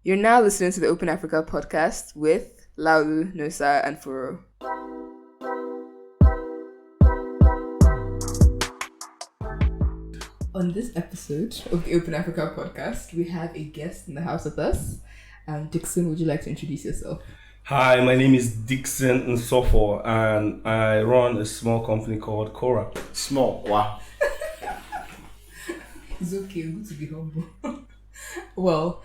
You're now listening to the Open Africa podcast with Laolu, Nosa, and Furo. On this episode of the Open Africa podcast, we have a guest in the house with us. Dickson, would you like to introduce yourself? Hi, my name is Dickson Nsofor, and I run a small company called Kora. Small, wow. It's okay, good to be humble. Well,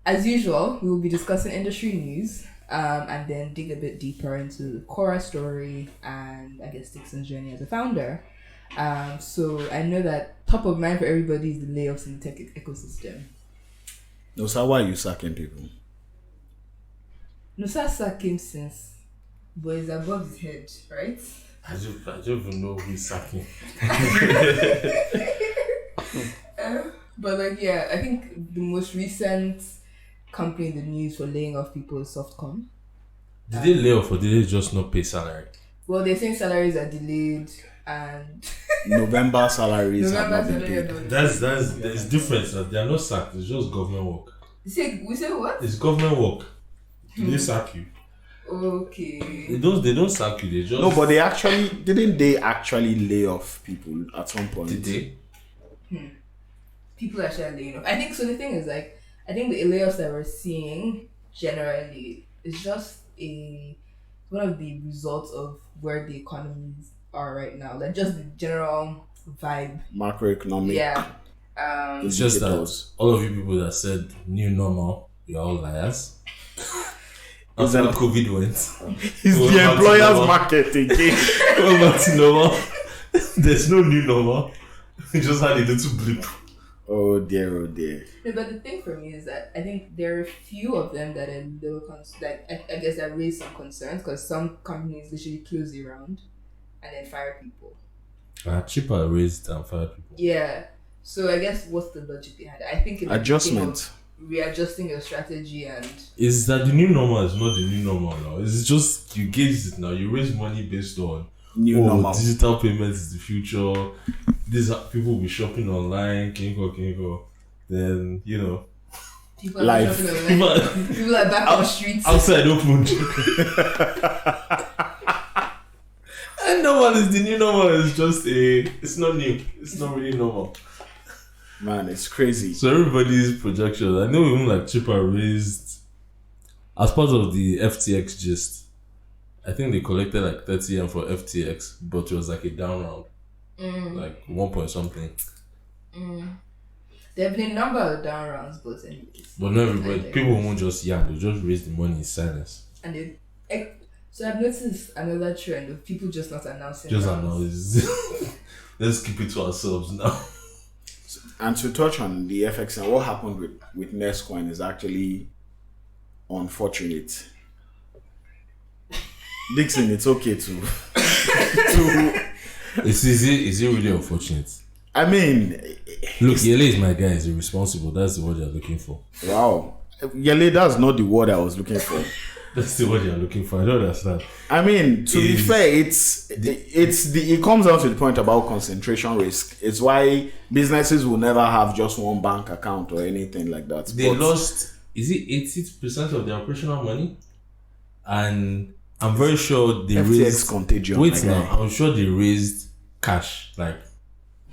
as usual, we will be discussing industry news and then dig a bit deeper into the Kora story and I guess Dickson's journey as a founder. So I know that top of mind for everybody is the layoffs in the tech ecosystem. Nosa, why are you sacking people? Nosa sacked him since, but it's above his head, right? I don't even know who he's sacking. But I think the most recent company in the news for laying off people is Softcom. Did they lay off or did they just not pay salary? Well, they're saying salaries are delayed and November salaries have November not been salary paid. There's difference. They are not sacked. It's just government work. we say what? It's government work. They sack you. Okay. They don't sack you. They just No, but didn't they actually lay off people at some point? did they? People are actually laying off. I think so. The thing is, I think the layoffs that we're seeing generally is just one of the results of where the economies are right now. Like just the general vibe. Macroeconomic. Yeah. It's just that all of you people that said new normal, you're all liars. After COVID went, It's the employer's market again. go back to normal. There's no new normal. We just had a little blip. Oh dear, oh dear. No, but the thing for me is that I think there are a few of them that are little I guess that raise some concerns because some companies literally close the round and then fire people. Cheaper raised and fire people. Yeah. So I guess what's the logic behind it? I think it's Adjustment. Readjusting your strategy and Is that the new normal is not the new normal now? It's just you gauge it now. You raise money based on New normal. digital payments is the future. These are people will be shopping online. Can you go? Then people are Life. shopping online. People are back on the streets. outside open. And normal is the new normal. It's just it's not new. It's not really normal. Man, it's crazy. So everybody's projections. I know even like cheaper raised as part of the FTX gist. I think they collected like 30 M for FTX, but it was like a down round. Like 1 point something. There have been a number of down rounds, but anyways. But not everybody. People won't just yam. They just raise the money in silence. And so I've noticed another trend of people just not announcing. Just rounds. announce. Let's keep it to ourselves now. And to touch on the FX and what happened with Nestcoin is actually unfortunate. Dickson, it's okay to Is it really unfortunate? I mean, Look, Yele is my guy. He's irresponsible. That's the word they're looking for. wow. Yele, that's not the word I was looking for. That's the word they're looking for. I don't understand. I mean, to be fair, it comes down to the point about concentration risk. It's why businesses will never have just one bank account or anything like that. They lost, is it 80% of their operational money? And I'm very sure they FTX raised contagion. wait my now, guy. I'm sure they raised cash, like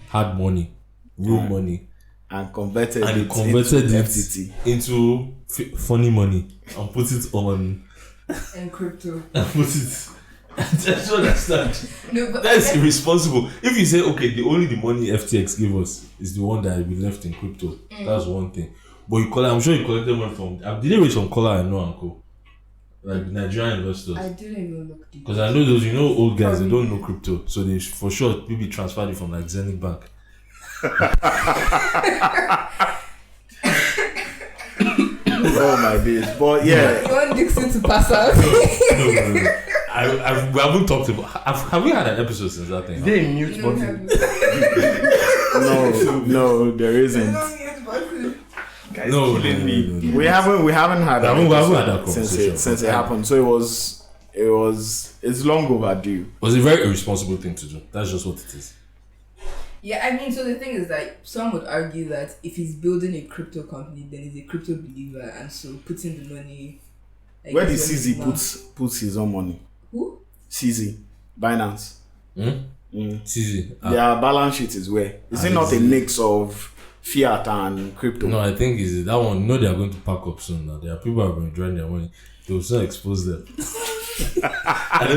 hard money, real money, And converted and it they converted into it FTT. into funny money and put it on And crypto. and put it. I just don't understand. No, but That's irresponsible. If you say okay, the money FTX gave us is the one that we left in crypto, that's one thing. But I'm sure you collected money from. Did they raise from Kola and No and Co? Like Nigerian investors. I didn't even look deep. Because I know those, old guys, they don't know crypto. So they for sure maybe transferred it from like Zenith Bank. Oh my days. But yeah, You want Dickson to pass out? No. We haven't talked about. Have we had an episode since that thing? They mute You don't button. have no, there isn't. Guys, No. We haven't had We haven't had that since conversation. it happened. So it's long overdue. It was a very irresponsible thing to do. That's just what it is. Yeah, I mean, so the thing is that some would argue that if he's building a crypto company, then he's a crypto believer, and so putting the money. Where did guess when CZ it's not- puts his own money? Who? CZ, Binance. Hmm? Mm. It's easy. Their balance sheet is where? Is it not a mix of fiat and crypto? No, I think is that one. No, they are going to pack up soon. Now there are people who have been withdrawing their money. They will soon expose them. I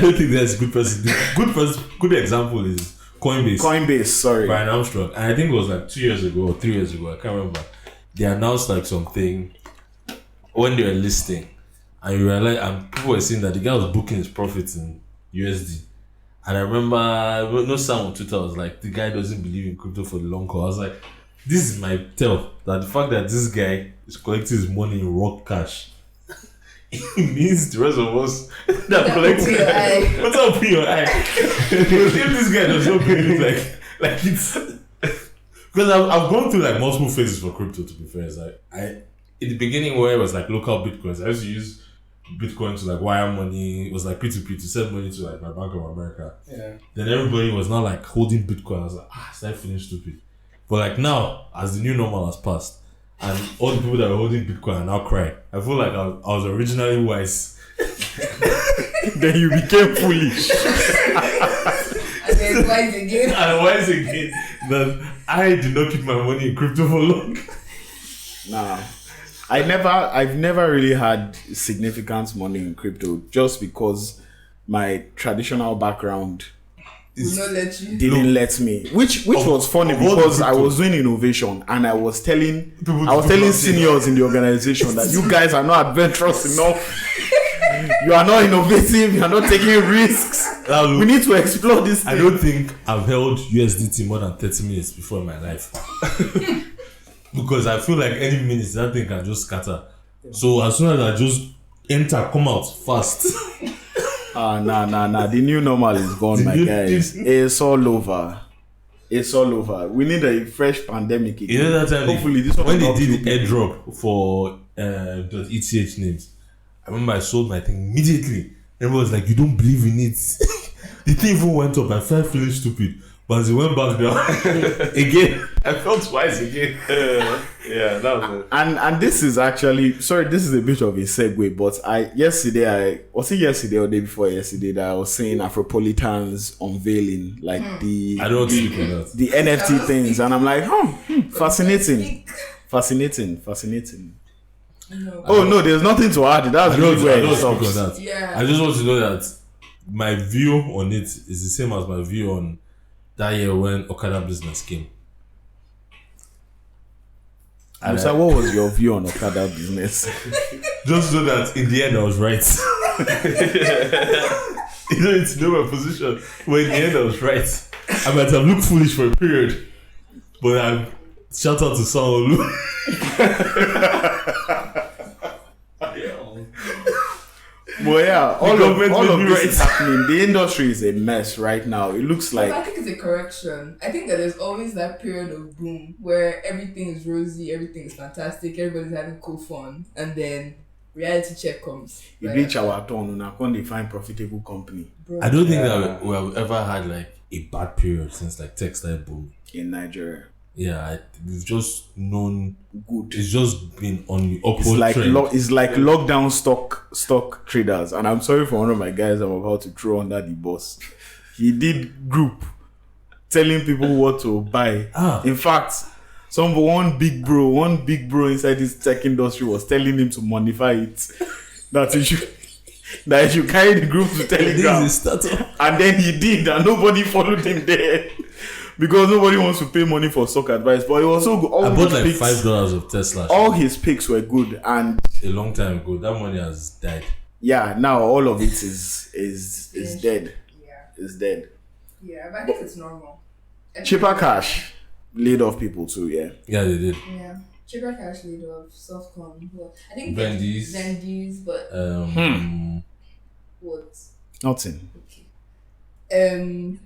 don't think there's a good person. Good example is Coinbase. Coinbase, sorry. Brian Armstrong, and I think it was like 2 years ago or 3 years ago. I can't remember. They announced like something when they were listing, and you realize, and people were saying that the guy was booking his profits in USD. And I remember, Nosa on Twitter was like, the guy doesn't believe in crypto for the long haul. I was like, this is my tell that the fact that this guy is collecting his money in raw cash, it means the rest of us that are collecting. What's up in your eye? If this guy does not believe like it's because I've gone through like multiple phases for crypto. To be fair, it's like in the beginning where it was like local bitcoins, I used to use Bitcoin to like wire money. It was like P2P to send money to like my Bank of America. Yeah. Then everybody was now like holding Bitcoin. I was like, is that feeling stupid? But like now, as the new normal has passed, and all the people that are holding Bitcoin are now crying, I feel like I was originally wise. Then you became foolish. And then wise again. And wise again that I did not keep my money in crypto for long. Nah. I've never really had significant money in crypto just because my traditional background Will not let you. didn't let me. Which was funny of all the because I crypto. was doing innovation and I was telling People to do nothing. seniors in the organization that you guys are not adventurous enough. You are not innovative, you are not taking risks. Laolu, We need to explore this I thing. don't think I've held USDT more than 30 minutes before in my life. Because I feel like any minute that thing can just scatter. So as soon as I just enter, come out fast. Nah. The new normal is gone, my guys. It's all over. It's all over. We need a fresh pandemic again. You know that time Hopefully this one when will they not did the airdrop for .eth names, I remember I sold my thing immediately. Everyone was like, you don't believe in it. The thing even went up. I felt feeling stupid. But as it went back down again, I felt twice again. Yeah, that was it. And this is actually this is a bit of a segue, but was it yesterday or day before yesterday that I was saying Afropolitan's unveiling like I don't speak on that. the NFT things, and I'm like, fascinating. No. Oh no, there's nothing to add. That's I really don't, where I it don't speak stops. on that. Yeah. I just want to know that my view on it is the same as my view on that year when Okada business came. And So what was your view on Okada business? just know that in the end I was right. You don't need to know my position, but in the end I was right. I might have looked foolish for a period, but I shout out to Laolu. Well, yeah, all government of made me this is happening. The industry is a mess right now. It looks But I like think it's a correction. I think that there's always that period of boom where everything is rosy, everything is fantastic, everybody's having cool fun, and then reality check comes. it Like, reach our turn and I can't define profitable company bro, I don't think Yeah. that we have ever had like a bad period since like tech started booming. in Nigeria. Yeah, we've just known Good. it's just been on the upward It's like trend. it's like lockdown stock traders, and I'm sorry for one of my guys I'm about to throw under the bus. He did group telling people what to buy. In fact, one big bro inside this tech industry was telling him to modify it. That he should carry the group to Telegram. This is a startup. And then he did, and nobody followed him there. Because nobody wants to pay money for stock advice. But it was so good. I bought like $5 of Tesla. All his picks were good, and a long time ago. That money has died. yeah, now all of it is dead. yeah, It's dead. yeah, but I think it's normal. Cheaper cash laid off people too. Yeah. Yeah, they did. Yeah, cheaper cash laid off, Softcom. Well, I think Vendy's. Vendy's, but what? Nothing. Okay.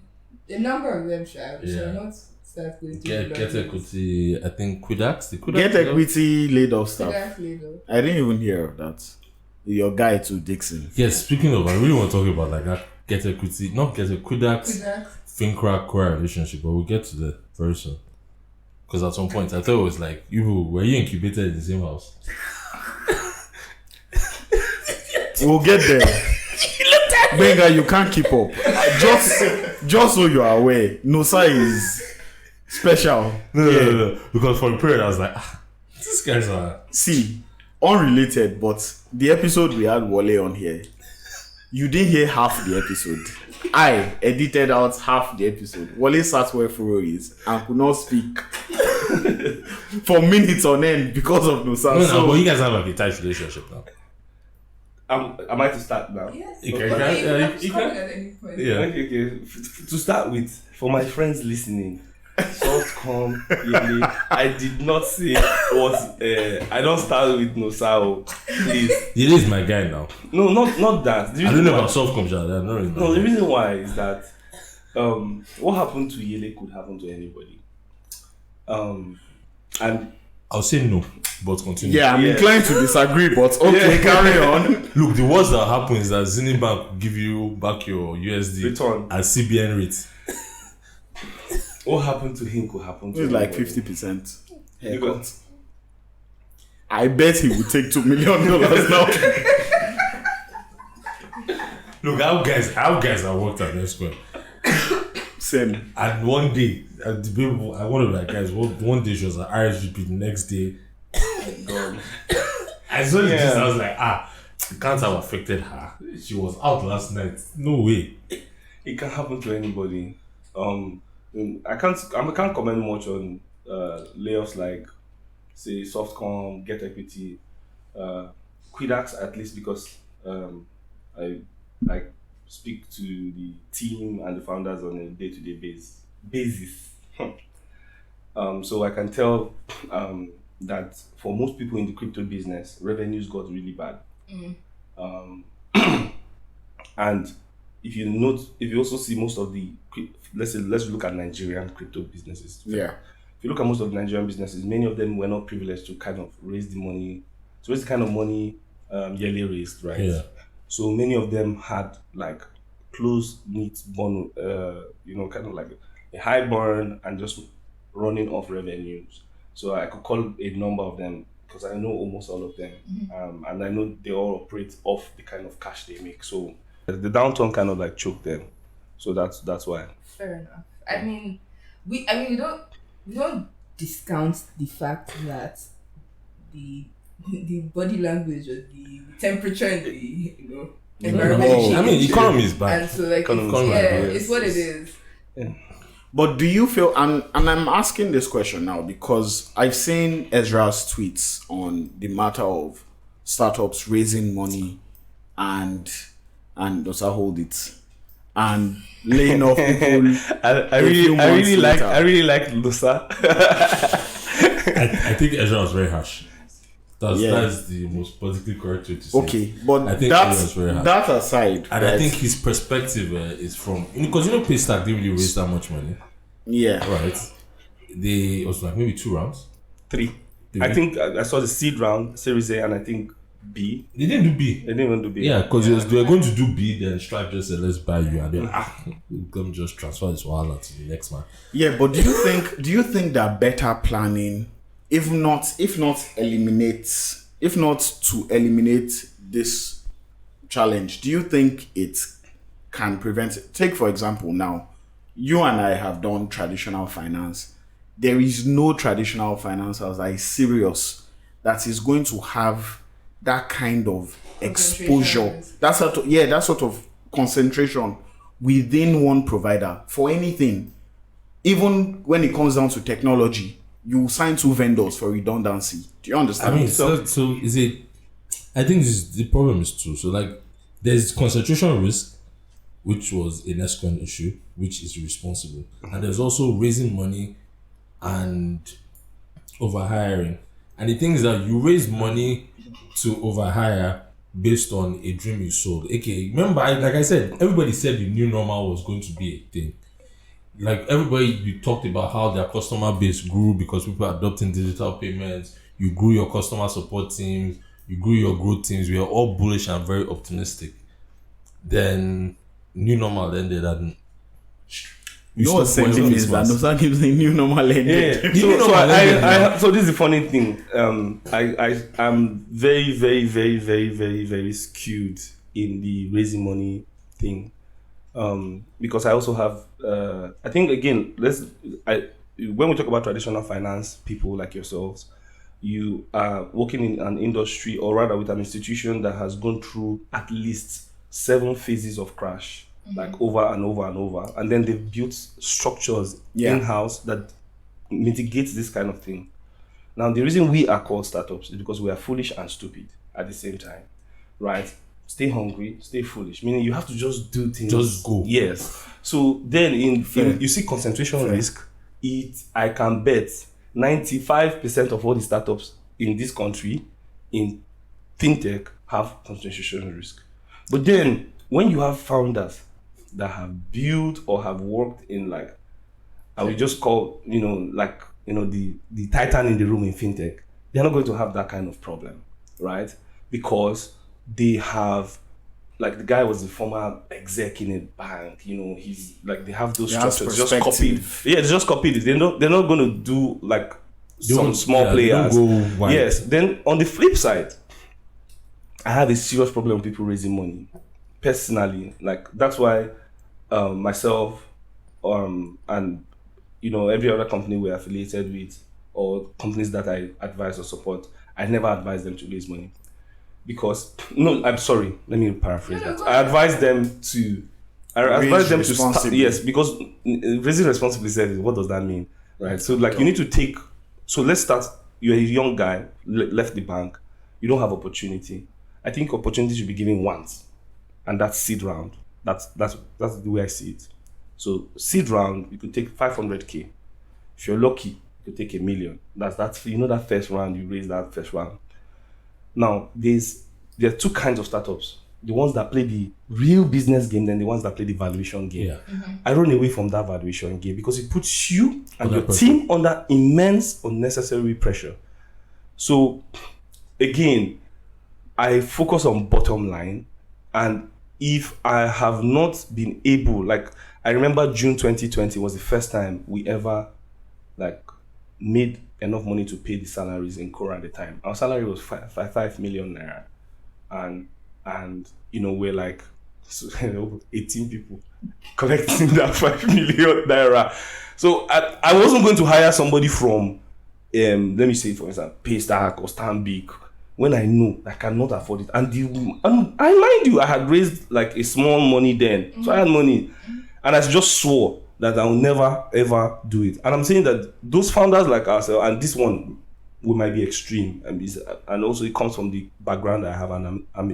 The number of them, shall Yeah. not start going to Get equity. I think Quidax. The Quidax Get equity laid off stuff. Cheaper laid off. I didn't even hear of that. Your guy to Dickson. Yes. Speaking of, I really want to talk about like that. Get equity. Not get a Quidax. Quidax. Finkra Kora relationship, but we'll get to that very soon. Because at some point, I thought it was like, were you incubated in the same house? We'll get there. Benga, you can't keep up. Just so you are aware, Nosa is special. No. Because for a period, I was like, these guys are... See, unrelated, but the episode we had Wale on here, you didn't hear half the episode. I edited out half the episode. Wale sat where Furo is and could not speak for minutes on end because of Nosa. No, but you guys have like a tight relationship now. Am I to start now? Yes. You But can- you you can can- stop at any point. Yeah. Okay. To start with, for my friends listening, softcom, Yele, I did not say what. I don't start with Nosa, please. He is my guy now. No, not that. I don't know about soft computer. I don't really know. No, the reason why is that what happened to Yele could happen to anybody. And I'll say no, but continue. Yeah, I'm Yeah. inclined to disagree, but okay, carry on. Look, the worst that happens is that Zenith Bank will give you back your USD return. at CBN rate. What happened to him could happen to It's like anybody. 50%. Because I bet he would take $2 million now. Look, our guys are worked at Net Square. Same. And one day, one of my guys, one day she was at RSVP, the next day, God. I saw the Yeah. gist, I was like, it can't have affected her. She was out last night. No way. It can happen to anybody. I can't comment much on layoffs like say Softcom, Get Equity, Quidax at least because I speak to the team and the founders on a day-to-day basis. So I can tell that for most people in the crypto business, revenues got really bad. And if you also see most of the let's look at Nigerian crypto businesses. Yeah. If you look at most of the Nigerian businesses, many of them were not privileged to kind of raise the money. So raise the kind of money Yele raised, right? Yeah. So many of them had like close knit burn, kind of like a high burn and just running off revenues. So I could call a number of them because I know almost all of them, and I know they all operate off the kind of cash they make. So the downturn kind of like choked them. So that's why. Fair enough. I mean, we don't discount the fact that the body language or the temperature in the environment. Oh, I mean, changed. economy is bad. And so like Economy is bad, it's what it is. But do you feel, and I'm asking this question now because I've seen Ezra's tweets on the matter of startups raising money and Nosa hold it and laying off people. I really like Nosa. I think Ezra was very harsh. Yeah. That's the most politically correct way to say it. Okay, but I think Ezra was very harsh. that aside, And I think his perspective is from, because Paystack didn't really raise that much money, yeah, right? It was like maybe 2 rounds. 3. I think I saw the seed round, Series A, and I think B. They didn't do B. They didn't even do B. Yeah, because they were going to do B, then Stripe just said, let's buy you, and then come just transfer this wallet to the next man. yeah. But do you think that better planning, if not to eliminate this challenge, do you think it can prevent it? Take for example now, you and I have done traditional finance. There is no traditional finance house that is serious that is going to have that kind of exposure. That sort of concentration within one provider for anything. Even when it comes down to technology, you sign 2 vendors for redundancy. Do you understand? I mean, so is it? I think the problem is 2. So like, there's concentration risk, which was a Nescon issue, which is responsible, and there's also raising money and overhiring. And the thing is that you raise money to overhire based on a dream you sold. Okay, remember, like I said, everybody said the new normal was going to be a thing. Like everybody, you talked about how their customer base grew because people are adopting digital payments. You grew your customer support teams. You grew your growth teams. We are all bullish and very optimistic. Then new normal ended, and You know what stop wearing sending face is that mask. Nosa gives a new normal ending. Yeah. You know So my language now. so this is the funny thing. I'm very, very, very, very, very, very skewed in the raising money thing. Because I also have I think again, when we talk about traditional finance people like yourselves, you are working in an industry, or rather with an institution that has gone through at least 7 phases of crash, like over and over and over, and then they've built structures in-house that mitigates this kind of thing. Now, the reason we are called startups is because we are foolish and stupid at the same time, right? Stay hungry, stay foolish, meaning you have to just do things. Just go. Yes. So then in you see concentration risk, I can bet 95% of all the startups in this country in fintech have concentration risk. But then when you have founders that have built or have worked in like, I would just call, the titan in the room in fintech, they're not going to have that kind of problem, right? Because they have, like, the guy was the former exec in a bank, he's like, they have those structures just copied. Yeah, they just copied it. They're not going to do like some small players. Don't go wide. Yes. Then on the flip side, I have a serious problem with people raising money. Personally, like, that's why myself and every other company we're affiliated with, or companies that I advise or support, I never advise them to raise money. Because I'm sorry, let me paraphrase that. I advise them to start, yes, because raising responsibly said, what does that mean? Right? So like, you need to take, so let's start, you're a young guy, left the bank, you don't have opportunity. I think opportunity should be given once, and that's seed round. That's the way I see it. So seed round, you could take 500k. If you're lucky, you could take $1 million. That's that first round, you raise that first round. Now, there are 2 kinds of startups. The ones that play the real business game, then the ones that play the valuation game. Yeah. I run away from that valuation game because it puts you and your team under immense unnecessary pressure. So, again, I focus on bottom line, and if I have not been able, like, I remember June 2020 was the first time we ever like made enough money to pay the salaries in Kora at the time. Our salary was 5 million naira, and we're like 18 people collecting that 5 million naira. So I wasn't going to hire somebody from let me say, for example, Paystack or Stanbic, when I know I cannot afford it. And I mind you, I had raised like a small money then, so I had money, and I just swore that I will never ever do it. And I'm saying that those founders like ourselves, and this one, we might be extreme, and also it comes from the background I have, and I'm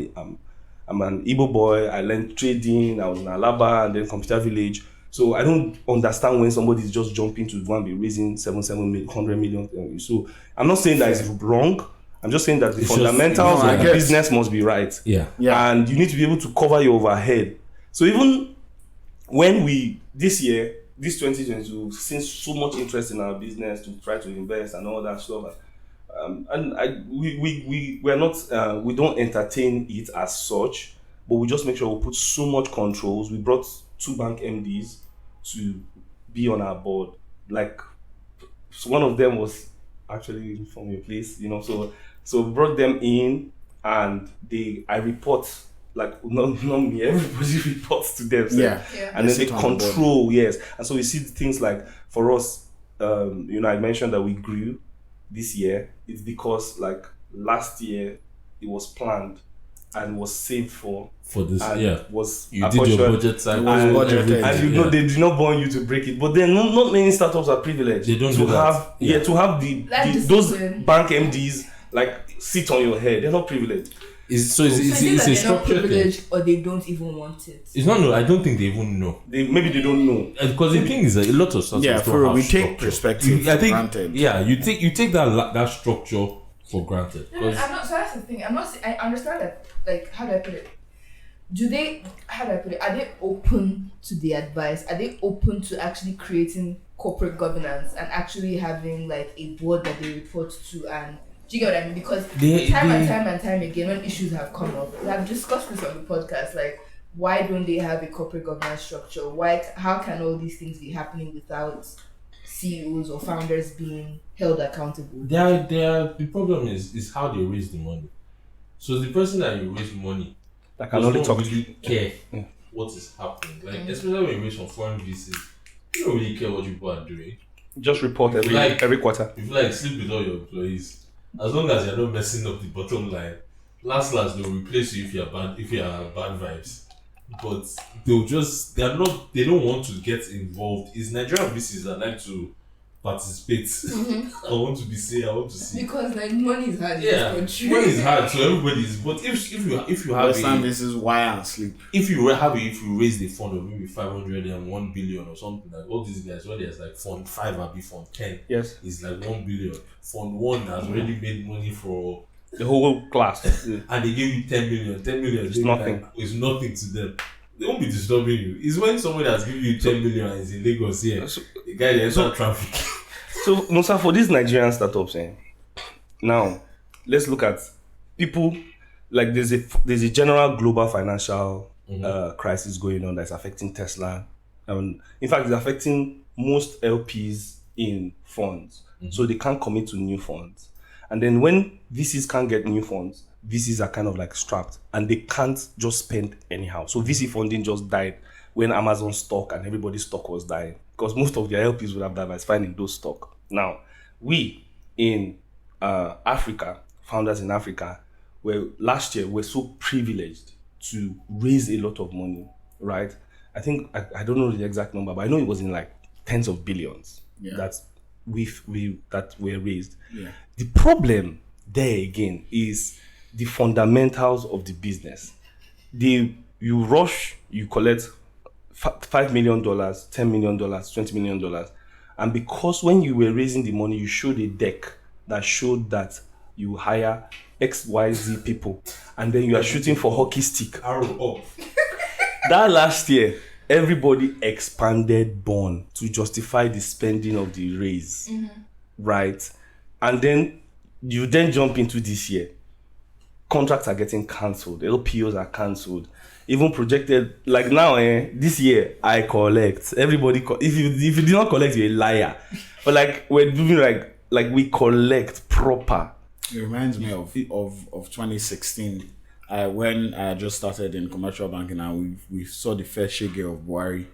an Igbo boy. I learned trading. I was in Alaba and then Computer Village. So I don't understand when somebody is just jumping to go and be raising 100 million. So I'm not saying that it's wrong. I'm just saying that the fundamentals of the business must be right. Yeah. And you need to be able to cover your overhead. So even when this year, this 2022, since so much interest in our business to try to invest and all that stuff, we're not, we don't entertain it as such, but we just make sure we put so much controls. We brought 2 bank MDs to be on our board. Like, so one of them was actually from your place, so we brought them in, and I report. Like, not me, everybody reports to them. And then they control, yes. And so we see things like, for us, I mentioned that we grew this year. It's because, like, last year it was planned and was saved for this. And was you did your budget cycle, and they did not want you to break it. But then not many startups are privileged. They don't to do have that. To have those bank MDs like sit on your head. They're not privileged. It's a structured thing. Or they don't even want it. It's not. No, I don't think they even know. Maybe they don't know. Because the thing is, a lot of stuff. Yeah, for we take perspective for granted. Yeah, you take that structure for granted. I'm not. So that's the thing. I'm not. I understand that. Like, how do I put it? Are they open to the advice? Are they open to actually creating corporate governance and actually having like a board that they report to? And do you get what I mean? Because time and time again, when issues have come up, we have discussed this on the podcast. Like, why don't they have a corporate governance structure? How can all these things be happening without CEOs or founders being held accountable? The problem is how they raise the money. So the person that you raise money That can does only not talk really to care Yeah. what is happening. Like especially when you raise from foreign VCs, you don't really care what people are doing. just report every quarter. If you like sleep with all your employees, as long as you're not messing up the bottom line, last they'll replace you if you're bad vibes. But they don't want to get involved. It's Nigerian VCs that like to participate. I want to be say, I want to see. Because like money is hard in Yeah, this country. money is hard, so everybody's. But if you have Understand this is why and sleep. if you raise the fund of maybe 500 and 1 billion or something, like all these guys, when there's like fund 5 or fund 10, Yes. is like 1 billion. Fund 1 has already made money for, The whole class. and they give you 10 million. 10 million is nothing. It's nothing to them. They won't be disturbing you. It's when someone has given you 10 million and is in Lagos here, the guy there is on traffic. So, Nosa, for these Nigerian startups, now let's look at people. Like there's a general global financial crisis going on that's affecting Tesla. In fact, it's affecting most LPs in funds, so they can't commit to new funds. And then when VCs can't get new funds, VCs are kind of like strapped, and they can't just spend anyhow. So VC funding just died when Amazon stock and everybody's stock was dying, because most of their LPs would have diversified in those stock. Now, we in Africa, founders in Africa, last year were so privileged to raise a lot of money, right? I think I don't know the exact number, but I know it was in like tens of billions that were raised. Yeah. The problem there again is the fundamentals of the business. You rush, you collect $5 million, $10 million, $20 million. And because when you were raising the money, you showed a deck that showed that you hire XYZ people, and then you are shooting for hockey stick. Arrow up. That last year, everybody expanded burn to justify the spending of the raise, right? And then you jump into this year. Contracts are getting cancelled. LPOs are cancelled. Even projected, like now, this year, I collect. Everybody, if you did not collect, you're a liar. But like, we're doing like we collect proper. It reminds me of 2016, when I just started in commercial banking, and we saw the first shake of Buhari.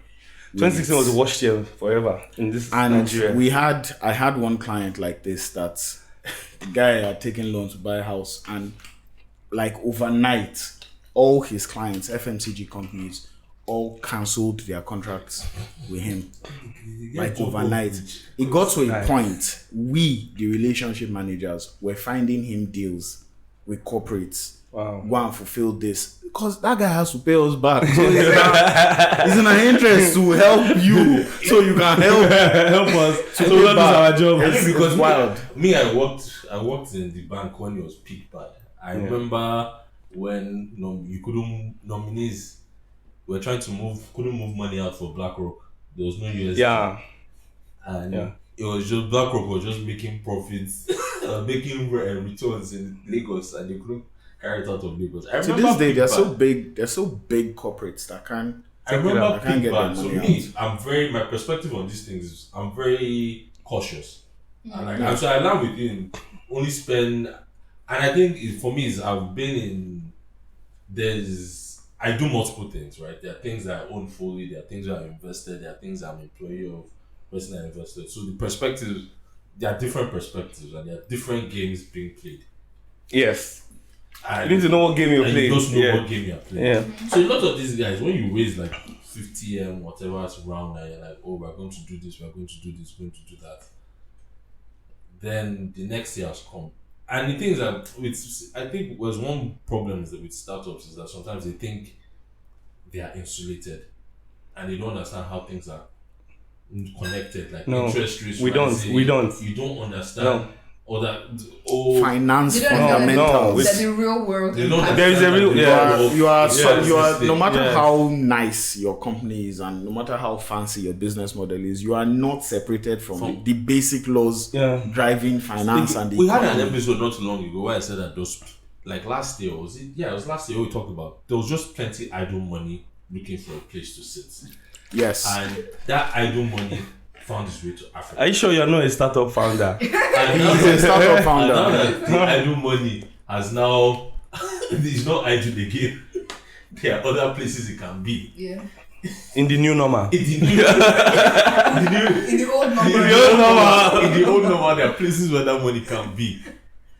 2016 was the worst year forever in this Nigeria. I had one client like this that the guy had taken loan to buy a house, and like overnight, all his clients, FMCG companies, all cancelled their contracts with him. Like overnight. It got to a point, we, the relationship managers, were finding him deals with corporates. Wow. Go and fulfill this. Because that guy has to pay us back. So it's in our interest to help you, so you can help us. So that is our job. It's because wild. I worked in the bank when it was peak bad. I remember when nominees were trying to couldn't move money out for BlackRock. There was no USD. Yeah. And it was just BlackRock was just making profits, making returns in Lagos, and they couldn't carry it out of Lagos. To this day, they're so big corporates that can't. I remember can't get bad. their So money my perspective on these things is I'm very cautious, and so I now within only spend. And I think for me is I do multiple things, right? There are things that I own fully, there are things that I invested, there are things I'm employee of, person I invested. So the perspectives, there are different perspectives, and there are different games being played. Yes. You need to know what game you're playing. You just know what game you're playing. Yeah. So a lot of these guys, when you raise like 50M, whatever it's around, and you're like, oh, we're going to do this, we're going to do this, we're going to do that. Then the next year has come. And the thing is that I think was one problem is that with startups is that sometimes they think they are insulated and they don't understand how things are connected, like interest rates. We don't. You don't understand all that. Finance fundamentals. That the real world. There is a real. You are. No matter how nice your company is, and no matter how fancy your business model is, you are not separated from the basic laws driving finance and the We had an episode not too long ago where I said that those like last year, was it? Yeah, it was last year we talked about there was just plenty idle money looking for a place to sit. Yes. And that idle money found its way to Africa. Are you sure you're not a startup founder? He's a startup founder. And now that the idle money has now it's not idle again. There are other places it can be. Yeah. In the new normal. In the new, In the old number. in the old normal, there are places where that money can be.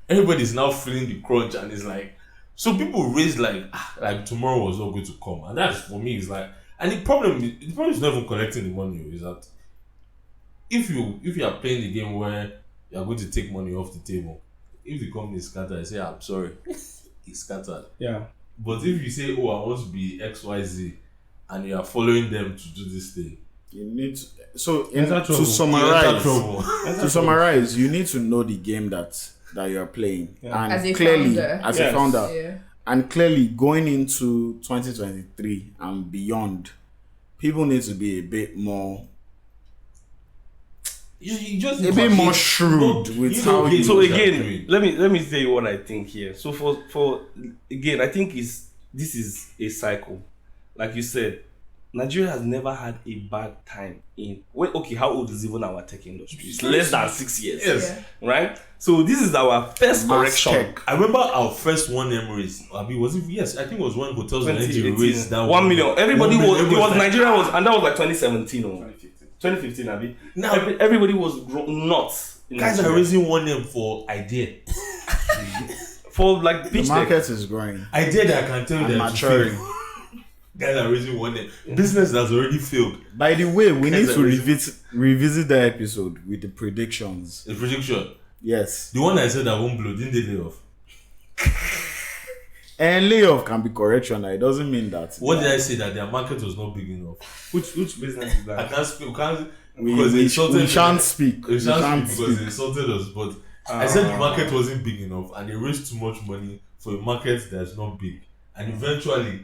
Everybody's now feeling the crunch, and it's like, so people raise like tomorrow was not going to come, and that's for me is like, and the problem is not even collecting the money. Is that if you are playing the game where you are going to take money off the table, if the company is scattered, I say I'm sorry, it's scattered. Yeah. But if you say, oh, I want to be XYZ, and you are following them to do this thing, You need to, so in, Enter to trouble. summarize, you need to know the game that you are playing, and As a clearly founder. as Yes. a founder, Yeah. and clearly going into 2023 and beyond, people need to be a bit more you just a bit more shrewd with how you. So what they're again, doing. let me tell you what I think here. So for again, I think this is a cycle. Like you said, Nigeria has never had a bad time in how old is even our tech industry? It's less than 6 years. Yes. Right? So this is our first Mass correction. tech. I remember our first 1M raise. I mean, was it? Yes, I think it was when hotels and energy 2018, raised that 1 million. Everybody 1 million. was like, Nigeria was, and that was like 2017 or 2015, Abi. Now- Everybody was nuts. in guys are Nigeria. raising 1M for idea. For like The pitch deck. market is growing Idea that I can tell you and that maturing. guys are raising 1M. Business that's already failed. By the way, we need Guys to are raising- revisit that episode with the predictions. The prediction. Yes, The one I said that won't blow, didn't they lay off? and layoff can be correction. It doesn't mean that. What did I say? That their market was not big enough. Which business is I that? can't speak. We can't. We, because they we, insulted we shan't speak. We shan't speak because they insulted us. But I said the market wasn't big enough, and they raised too much money for a market that's not big. And eventually,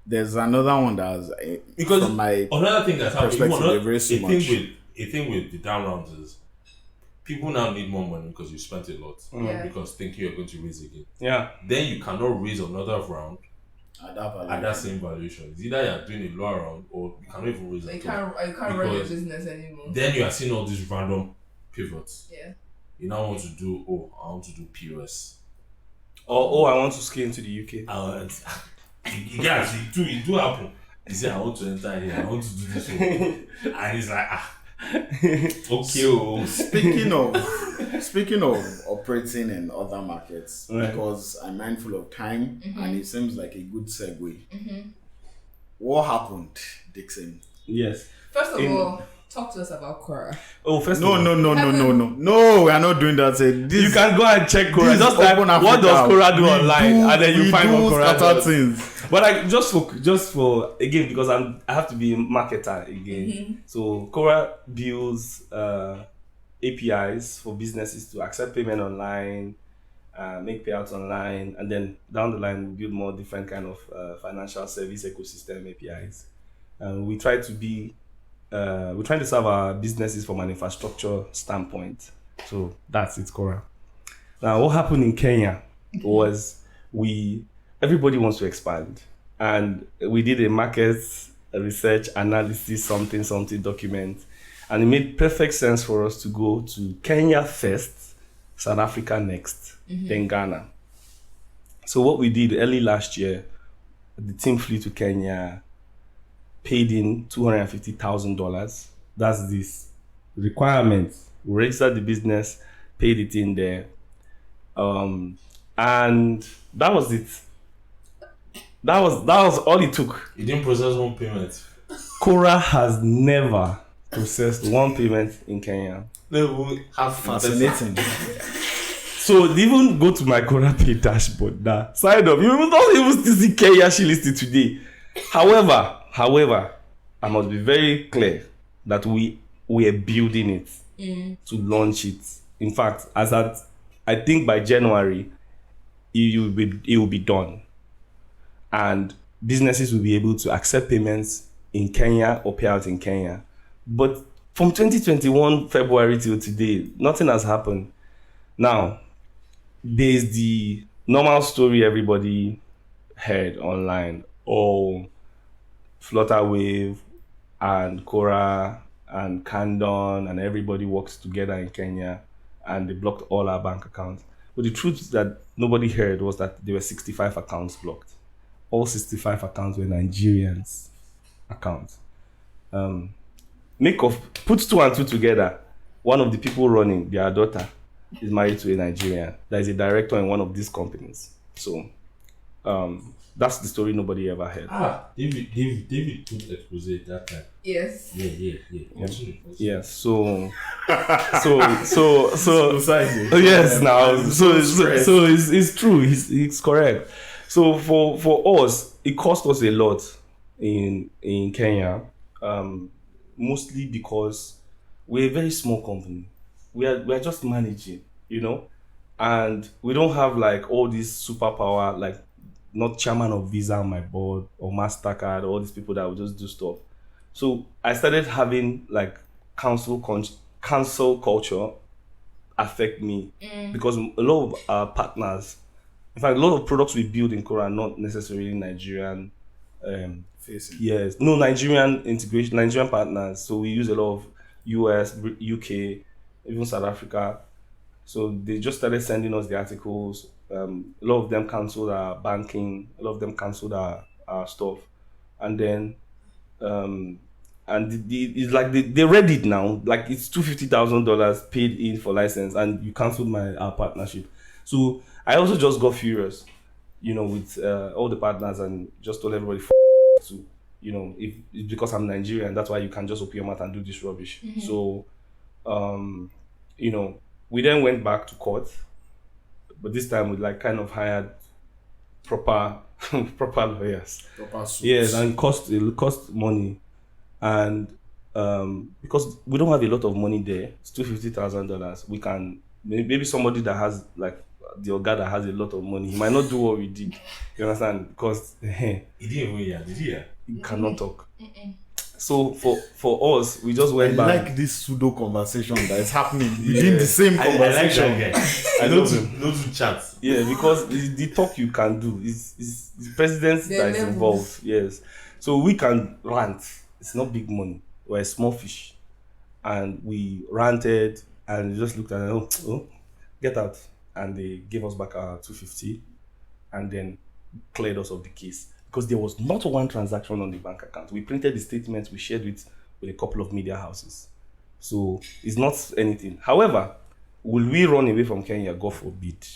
There's another one that's because from my another thing that's happening, perspective, they raised too much. a thing with the down rounds is people now need more money because you spent a lot Yeah. because thinking you're going to raise again. Yeah. Then you cannot raise another round at that value. at that same valuation. It's either you're doing a lower round or you cannot even raise So it. you can't run your Because business anymore. Then you are seeing all these random pivots. Yeah. You now want to do I want to do POS. I want to ski into the UK. Guys, it do happen. He said, I want to enter here, I want to do this one. And he's like, okay. Oh. Speaking of operating in other markets, Right. because I'm mindful of time and it seems like a good segue. Mm-hmm. What happened, Dickson? Yes. First of all, talk to us about Kora. Oh, first No, of all, no, we are not doing that. This, you can go and check Kora. this Just type open what does Africa. Kora do We online, and then you we find do what Kora scatter does. things. But like just for again, because I have to be a marketer again. So Kora builds APIs for businesses to accept payment online, make payouts online, and then down the line we build more different kind of financial service ecosystem APIs. We try to be we're trying to serve our businesses from an infrastructure standpoint. So that's it, Kora. Now, what happened in Kenya was everybody wants to expand, and we did a market research analysis something document, and it made perfect sense for us to go to Kenya first, South Africa next, then Ghana. So what we did early last year, the team flew to Kenya, paid in $250,000. That's this requirement. We registered the business, paid it in there, and that was it. That was all it took. You didn't process one payment. Kora has never processed one payment in Kenya. No, have Fascinating. So they even go to my Kora Pay dashboard now. Sign up. You will not even still see Kenya she listed today. However, I must be very clear that we are building it to launch it. In fact, I think by January, it will be done. And businesses will be able to accept payments in Kenya or pay out in Kenya. But from 2021 February till today, nothing has happened. Now, there's the normal story everybody heard online. Oh, Flutterwave and Kora and Candon and everybody works together in Kenya and they blocked all our bank accounts. But the truth that nobody heard was that there were 65 accounts blocked. All 65 accounts were Nigerians accounts. Put two and two together. One of the people running, their daughter, is married to a Nigerian that is a director in one of these companies. So that's the story nobody ever heard. David put expose that time. Yes. Yeah. Yes. So yes. Now, so it's true. It's correct. So for us, it cost us a lot in Kenya, mostly because we're a very small company. We are just managing, and we don't have like all this superpower, like not chairman of Visa on my board or MasterCard, all these people that will just do stuff. So I started having like council culture affect me because a lot of our partners, in fact, a lot of products we build in Kora are not necessarily Nigerian. Facing. Yes, no Nigerian integration, Nigerian partners. So we use a lot of US, UK, even South Africa. So they just started sending us the articles. A lot of them canceled our banking. A lot of them canceled our stuff, and then it's like they read it now. Like it's $250,000 paid in for license, and you canceled our partnership. So I also just got furious, with all the partners, and just told everybody to, if it's because I'm Nigerian, that's why you can just open your mouth and do this rubbish. Mm-hmm. So, we then went back to court, but this time we like kind of hired proper lawyers. Proper suits. Yes, and it cost money, and because we don't have a lot of money there, it's $250,000. We can maybe somebody that has like the Oga that has a lot of money, he might not do what we did. You understand? Because he didn't even hear. Did he? He cannot talk. So for us, we just went back. I like this pseudo conversation that is happening within the same conversation. I like that guy. I know to chat. Yeah, because the talk you can do is the president that is involved. Yes, so we can rant. It's not big money. We're a small fish, and we ranted and just looked at it. Oh, get out. And they gave us back our 250 and then cleared us of the case because there was not one transaction on the bank account. We printed the statements, we shared with a couple of media houses. So it's not anything. However, will we run away from Kenya? God forbid.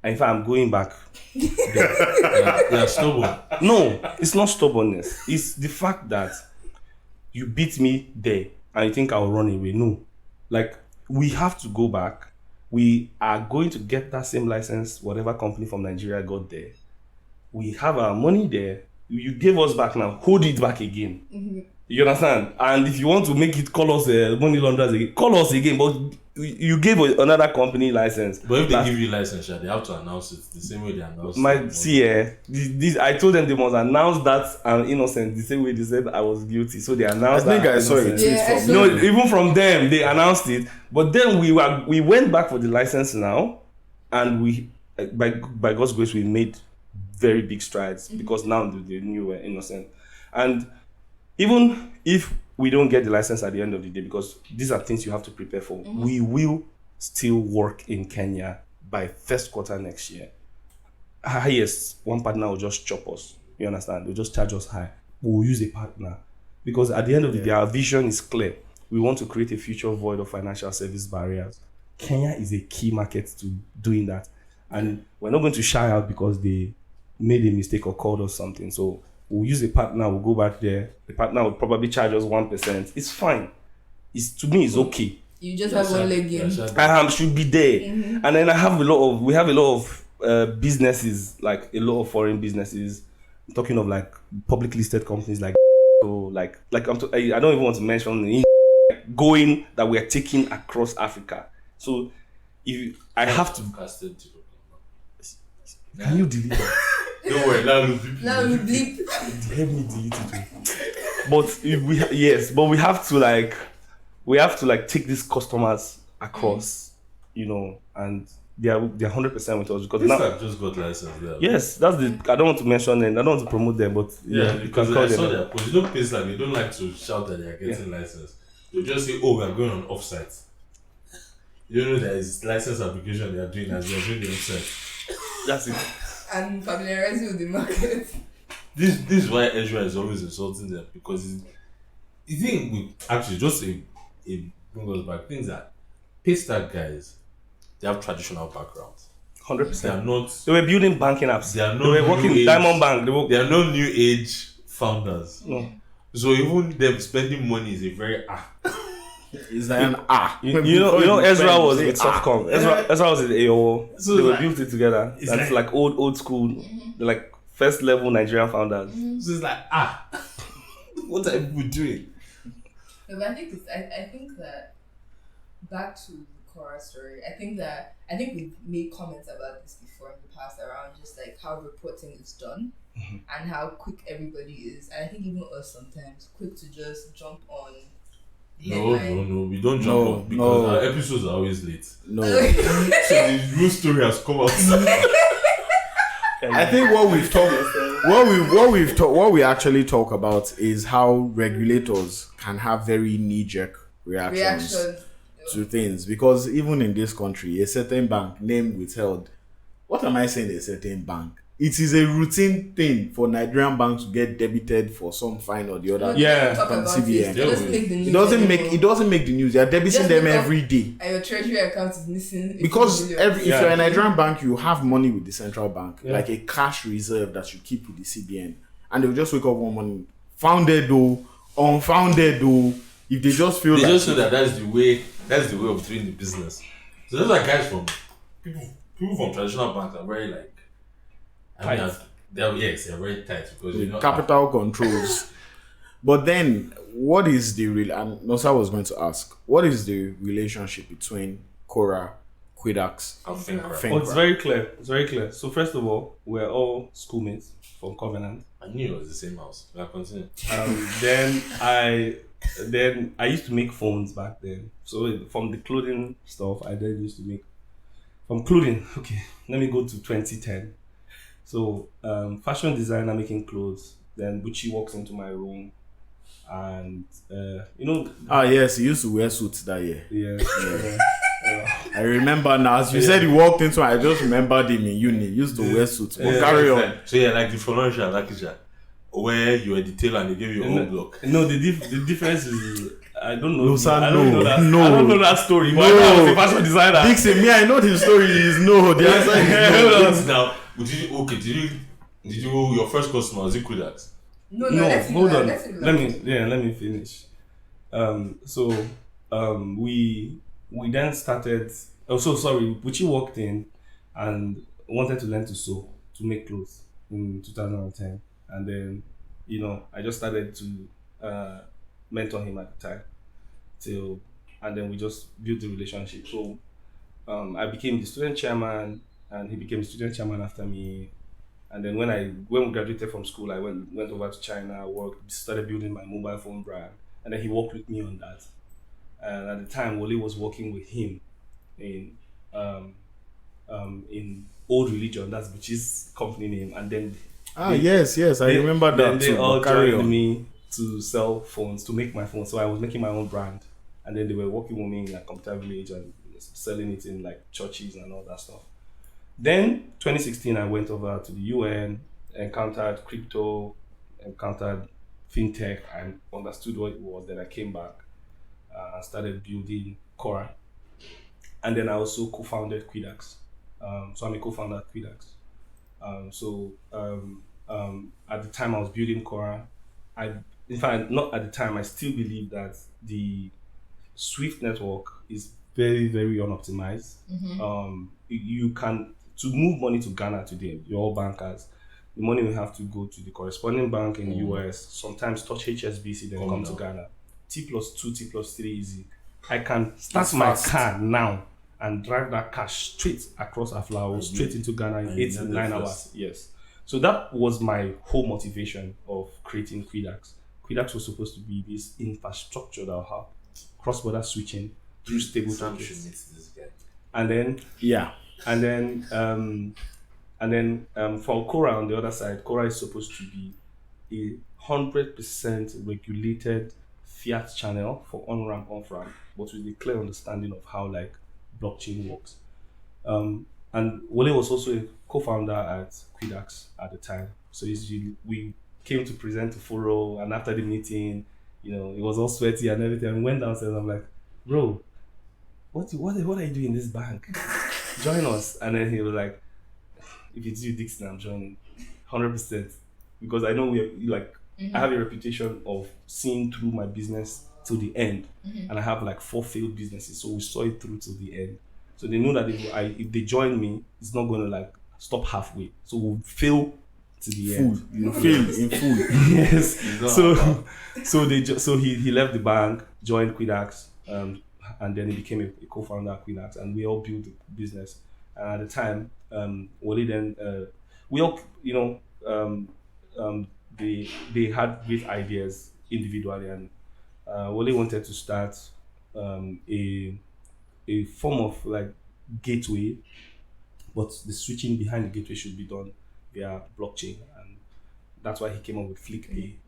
And in fact, I'm going back. They are stubborn. No, it's not stubbornness. It's the fact that you beat me there and you think I'll run away. No. Like, we have to go back. We are going to get that same license, whatever company from Nigeria got there. We have our money there. You gave us back now. Hold it back again. Mm-hmm. You understand? And if you want to make it call us money launderers again, call us again. But you gave another company license. But if they give you license, they have to announce it the same way they announce it. I told them they must announce that I'm innocent the same way they said I was guilty. So they announced that. I think I saw it. No, even from them, they announced it. But then we went back for the license now, and we, by God's grace, we made very big strides because now they knew we were innocent. And even if we don't get the license at the end of the day, because these are things you have to prepare for, we will still work in Kenya by first quarter next year. Highest, one partner will just chop us. You understand? They'll just charge us high. We'll use a partner. Because at the end of the day, our vision is clear. We want to create a future void of financial service barriers. Kenya is a key market to doing that. And we're not going to shy out because they made a mistake or called us something. So we'll use a partner, we'll go back there. The partner will probably charge us 1%. It's fine. To me, it's okay. You just have one leg in. I should be there. Mm-hmm. And then we have a lot of businesses, like a lot of foreign businesses. I'm talking of like public listed companies like so I don't even want to mention going that we are taking across Africa. So if I have to, can you delete that? Don't worry, Laolu bleep. Help me delete it. But we have to take these customers across, and they're 100% with us because This now. guy just got licensed there. Yes, that's the. I don't want to mention them. I don't want to promote them, but Yeah, you because can call I saw them. their post. You know, places like they don't like to shout that they are getting licensed. They just say, "Oh, we are going on offsite." You know there is license application they are doing as they are doing the offsite. That's it. And familiarize you with the market. This is why Ezra is always insulting them because the thing with actually just a bring us back things that paystack guys they have traditional backgrounds. 100%. They are not. They were building banking apps. They are not. They were working new with age- Diamond Bank. They are not new age founders. No. So even them spending money is a very It's like an You know, Ezra was with ah. Softcom. Ezra was with AOL. So they were like- built it together. it's That's like old school. They're like first level Nigerian founders. So it's like what are people doing? No, but I think that back to the Kora story. I think we've made comments about this before in the past around just like how reporting is done and how quick everybody is. And I think even us sometimes quick to just jump on. No, we don't jump No, on because no. our episodes are always late. No. So the real story has come out. I think what we actually talk about is how regulators can have very knee-jerk reactions to things, because even in this country, a certain bank name withheld. What am I saying? A certain bank. It is a routine thing for Nigerian banks to get debited for some fine or the other. Yeah, talk from about CBN. it. It doesn't make the news. It doesn't make the news. They are debiting Just them look up- every day. And your treasury account is missing. Because if Yeah. you're a Nigerian bank, you have money with the central bank, Yeah. like a cash reserve that you keep with the CBN, and they'll just wake up one morning, founded though, unfounded though. If they just feel They like just know that that's the way of doing the business. So those are guys from people from traditional banks are very like Tight. they're very tight because you know capital controls. But then, what is the real? And Nosa was going to ask, what is the relationship between Kora, Quidax, I think right. Fin- Oh, it's very clear. It's very clear. So first of all, we're all schoolmates from Covenant. I knew it was the same house. We are continuing. Then I used to make phones back then. So from the clothing stuff, I then used to make from clothing. Okay, let me go to 2010. So fashion designer making clothes. Then Bucci walks into my room, and yes, he used to wear suits that year. yeah. I remember now. As you said, he walked into. I just remembered him in uni. He used to wear suits. But carry on. So yeah, like the financial package where you were the tailor and they gave you a whole block. No, the difference is I don't know. No, sir, I don't know that. no. I don't know that story. But No. I know I was a fashion designer. Dixon, me, I know the story is no. The answer is no. Now, did you your first customer was it Kudax? No, No, let's hold on. Let's Let me finish. We then started. Oh, so sorry. Bucci walked in and wanted to learn to sew, to make clothes in 2010, and then I just started to mentor him at the time, and then we just built the relationship. So I became the student chairman, and he became the student chairman after me. And then when we graduated from school, I went over to China, started building my mobile phone brand, and then he worked with me on that. And at the time, Wole was working with him in Old Religion, that's Bucci's company name, and then Yes, I remember then that they too. all But carry joined on. me to sell phones, to make my phones. So I was making my own brand, and then they were working with me in like Computer Village and selling it in like churches and all that stuff. Then 2016, I went over to the UN, encountered crypto, encountered fintech, and understood what it was. Then I came back and started building Kora, and then I also co-founded Quidax. So I'm a co-founder at Quidax. At the time I was building Kora, in fact, not at the time, I still believe that the Swift network is very, very unoptimized. You can, to move money to Ghana today, you're all bankers, the money will have to go to the corresponding bank in the US, sometimes touch HSBC, then come to Ghana. T+2, T+3 easy. I can start my car now and drive that cash straight across Laolu, straight into Ghana in 8 to 9 hours. Yes. So that was my whole motivation of creating Quidax. Quidax was supposed to be this infrastructure that will have cross-border switching through stable Sam should tokens. meet this guy. And then, Yeah. and then for Kora on the other side, Kora is supposed to be a 100% regulated fiat channel for on ramp, off ramp, but with a clear understanding of how like blockchain works. And Wole was also a co-founder at Quidax at the time. So we came to present to Furo, and after the meeting, it was all sweaty and everything. And we went downstairs. I'm like, bro, what are you doing in this bank? Join us. And then he was like, if it's you, Dickson, I'm joining 100%, because I know I have a reputation of seeing through my business till the end, and I have like 4 failed businesses, so we saw it through till the end. So they know that if they join me, it's not going to like stop halfway. So we'll fail to the end. You fail in full. Yes. So he left the bank, joined Quidax, and then he became a co-founder at Quidax, and we all built the business. And at the time, Wole then we all they had great ideas individually, and Wole wanted to start a form of like gateway, but the switching behind the gateway should be done via blockchain, and that's why he came up with FlickPay.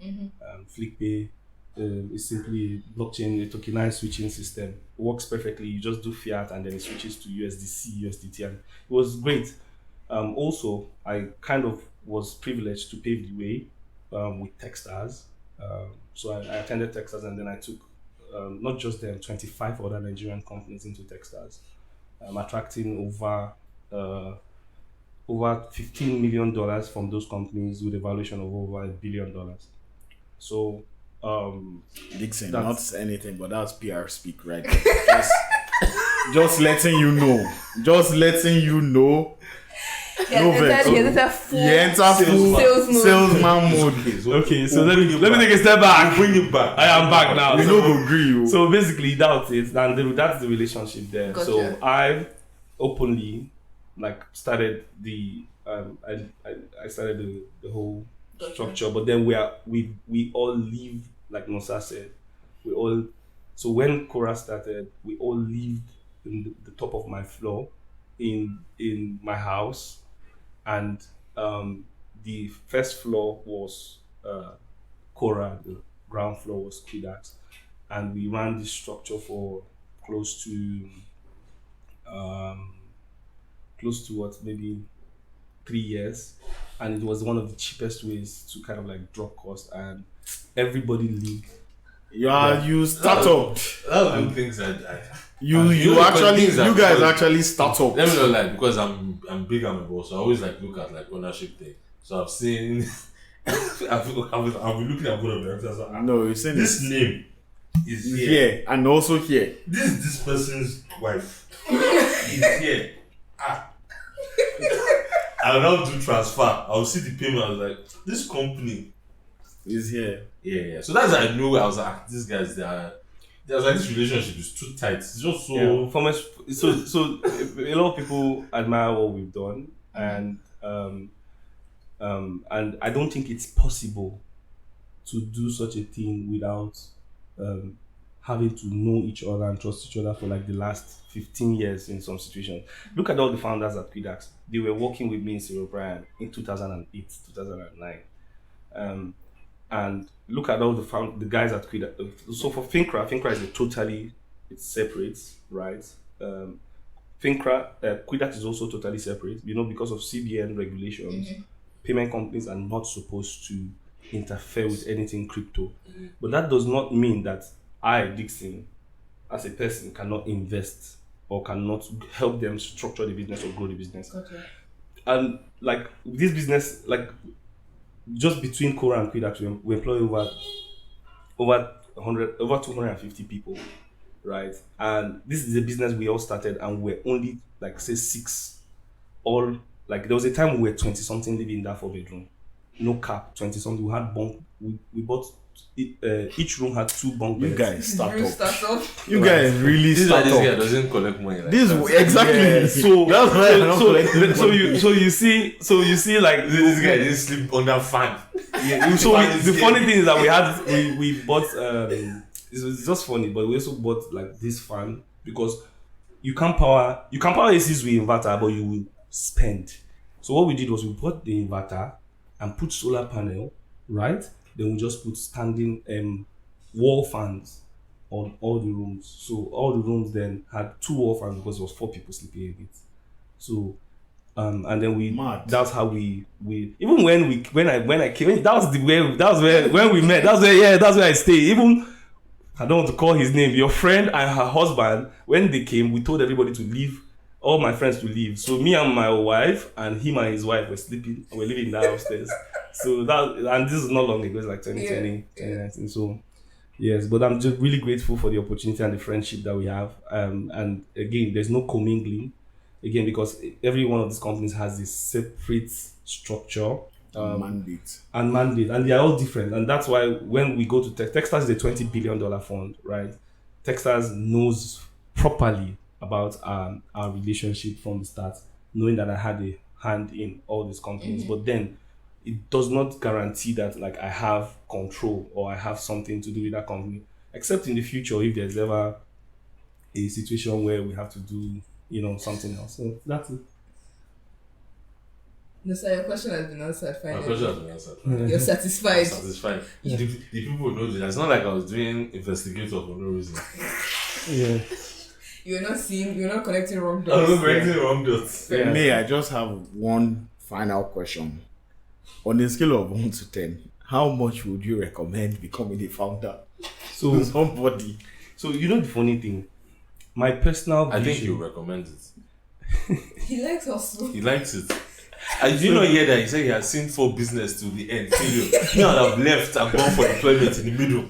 FlickPay is simply a blockchain, a tokenized switching system. It works perfectly. You just do fiat and then it switches to USDC, USDT, and it was great. Also, I kind of was privileged to pave the way with Techstars. So I attended Techstars, and then I took not just them, 25 other Nigerian companies into Techstars, attracting over $15 million from those companies with a valuation of over $1 billion. So, Dickson, not anything, but that's PR speak, right? Just letting you know. Just letting you know. No vex. He enter full salesman mode. Okay, so let me take a step back. Bring it back. I am back now. We don't agree. So basically, that's it, and that's the relationship there. Gotcha. So I openly started the I started the whole structure, but then we all live, like Nosa said, so when Kora started, we all lived in the top of my floor in my house, and the first floor was Kora, the ground floor was Quidax, and we ran this structure for close to maybe 3 years, and it was one of the cheapest ways to kind of like drop cost, and everybody lived. You start up. That's the things I You guys actually start up. Let me not lie, because I'm big, I'm a boss, so I always look at ownership thing. So I've seen I've been looking at both of them. So No, you're saying this name is here and also here. This person's wife is here. I'll now do transfer. I'll see the payment. I was like, this company is here. Yeah. So that's how I know. I was like, these guys, there's this relationship is too tight. It's just so. Yeah. So a lot of people admire what we've done, and I don't think it's possible to do such a thing without having to know each other and trust each other for the last 15 years in some situations. Look at all the founders at Quidax. They were working with me in Zero Brian in 2008, 2009. And look at all the guys at Quidax. So for Fincra is it's separate, right? Quidax is also totally separate, because of CBN regulations. Payment companies are not supposed to interfere with anything crypto. But that does not mean that I, Dickson, as a person, cannot invest or cannot help them structure the business or grow the business. Okay. And this business, just between Kora and Quidax, we employ over 250 people, right? And this is a business we all started, and we're only say 6. All there was a time we were 20 something living in that 4-bedroom, no cap, 20 something. We had bunk. We bought each room had 2 bunk beds. You guys start up. You You guys really start this up. guy doesn't collect money. This exactly. Yeah, so that's why I'm not collecting money. so you see this guy didn't sleep under fan. Yeah, so the funny thing is that we bought it's just funny, but we also bought this fan because you can't power ACs with inverter, but you will spend. So what we did was we bought the inverter and put solar panel, right? Then we just put standing wall fans on all the rooms. So all the rooms then had 2 wall fans because it was 4 people sleeping in it. So and then that's how we even when I came, that was where when we met, that's where I stayed. Even I don't want to call his name, your friend and her husband, when they came, we told everybody to leave, all my friends to leave. So me and my wife and him and his wife were sleeping, we're living in that upstairs. So and this is not long ago, it's like 2020, 2019. So yes, but I'm just really grateful for the opportunity and the friendship that we have. And again, there's no commingling. Again, because every one of these companies has this separate structure mandate, and they are all different. And that's why when we go to Techstars is a $20 billion fund, right? Techstars knows properly about our relationship from the start, knowing that I had a hand in all these companies. But then it does not guarantee that like I have control or I have something to do with that company, except in the future if there's ever a situation where we have to do something else. So that's it. Nosa, your question has been answered My finally. question has been answered. You're satisfied. Satisfied. The people know this. It's not like I was doing investigator for no reason. Yeah. You're not connecting wrong I dots. was breaking the wrong dots. Yeah. May I just have one final question? On a scale of 1 to 10, how much would you recommend becoming a founder? So Somebody. So the funny thing, my personal I think vision- you recommend it. He likes hustle. He likes it. I did not hear that he said he has seen 4 business to the end. He would have left and gone for employment in the middle.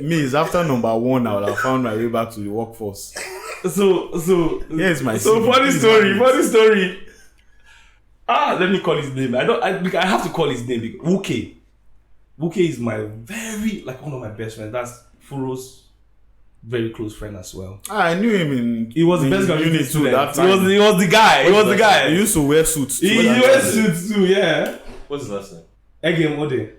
Me, is after number 1, I would have found my way back to the workforce. So Here's my so CV. funny story. Let me call his name. I have to call his name because Wuke is my one of my best friends. That's Furo's very close friend as well. I knew him in. He was the best guy unit too. That time. He was the guy. He was the guy. He used to wear suits. He wears suits too. Yeah. What's his last name? Egem Ode.